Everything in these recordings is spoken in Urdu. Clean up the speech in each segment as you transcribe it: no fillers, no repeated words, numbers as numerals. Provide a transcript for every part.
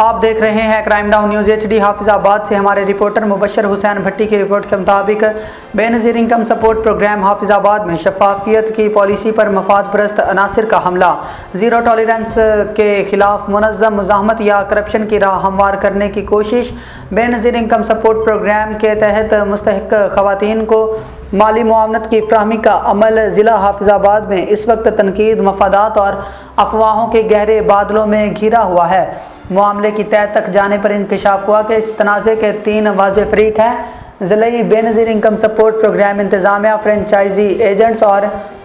آپ دیکھ رہے ہیں کرائم ڈاؤن نیوز HD حافظ آباد سے ہمارے رپورٹر مبشر حسین بھٹی کی رپورٹ کے مطابق بے نظیر انکم سپورٹ پروگرام حافظ آباد میں شفافیت کی پالیسی پر مفاد پرست عناصر کا حملہ، زیرو ٹالرنس کے خلاف منظم مزاحمت یا کرپشن کی راہ ہموار کرنے کی کوشش۔ بے نظیر انکم سپورٹ پروگرام کے تحت مستحق خواتین کو مالی معاونت کی فراہمی کا عمل ضلع حافظ آباد میں اس وقت تنقید، مفادات اور افواہوں کے گہرے بادلوں میں گھرا ہوا ہے۔ معاملے کی تہہ تک جانے پر انکشاف ہوا کہ اس تنازع کے 3 واضح فریق ہیں: ضلعی بے نظیر انکم سپورٹ پروگرام انتظامیہ، فرنچائزی ایجنٹس اور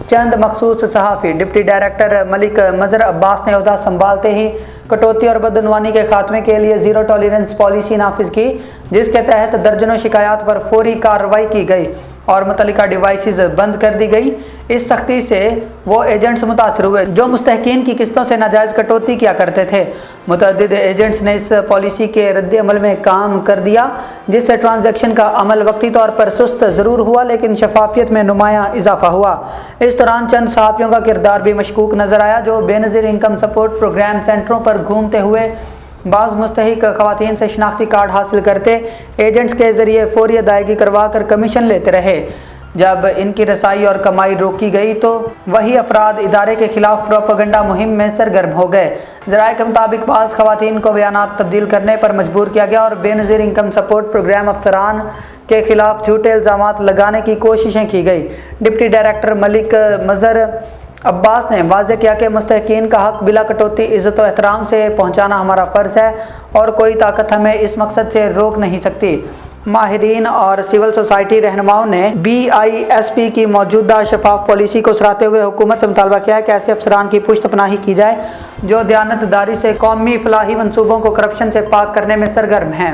چند مخصوص صحافی۔ ڈپٹی ڈائریکٹر ملک مظہر عباس نے عہدہ سنبھالتے ہی کٹوتی اور بدعنوانی کے خاتمے کے لیے زیرو ٹالرنس پالیسی نافذ کی، جس کے تحت درجنوں شکایات پر فوری کارروائی کی گئی اور متعلقہ ڈیوائسز بند کر دی گئی۔ اس سختی سے وہ ایجنٹس متاثر ہوئے جو مستحقین کی قسطوں سے ناجائز کٹوتی کیا کرتے تھے۔ متعدد ایجنٹس نے اس پالیسی کے رد عمل میں کام کر دیا، جس سے ٹرانزیکشن کا عمل وقتی طور پر سست ضرور ہوا لیکن شفافیت میں نمایاں اضافہ ہوا۔ اس دوران چند صحافیوں کا کردار بھی مشکوک نظر آیا، جو بے نظیر انکم سپورٹ پروگرام سینٹروں پر گھومتے ہوئے بعض مستحق خواتین سے شناختی کارڈ حاصل کرتے ایجنٹس کے ذریعے فوری ادائیگی کروا کر کمیشن لیتے رہے۔ جب ان کی رسائی اور کمائی روکی گئی تو وہی افراد ادارے کے خلاف پروپیگنڈا مہم میں سرگرم ہو گئے۔ ذرائع کے مطابق بعض خواتین کو بیانات تبدیل کرنے پر مجبور کیا گیا اور بے نظیر انکم سپورٹ پروگرام افسران کے خلاف جھوٹے الزامات لگانے کی کوششیں کی گئی۔ ڈپٹی ڈائریکٹر ملک مظہر عباس نے واضح کیا کہ مستحقین کا حق بلا کٹوتی عزت و احترام سے پہنچانا ہمارا فرض ہے اور کوئی طاقت ہمیں اس مقصد سے روک نہیں سکتی۔ ماہرین اور سول سوسائٹی رہنماؤں نے BISP کی موجودہ شفاف پالیسی کو سراہتے ہوئے حکومت سے مطالبہ کیا ہے کہ ایسے افسران کی پشت پناہی کی جائے جو دیانت داری سے قومی فلاحی منصوبوں کو کرپشن سے پاک کرنے میں سرگرم ہیں۔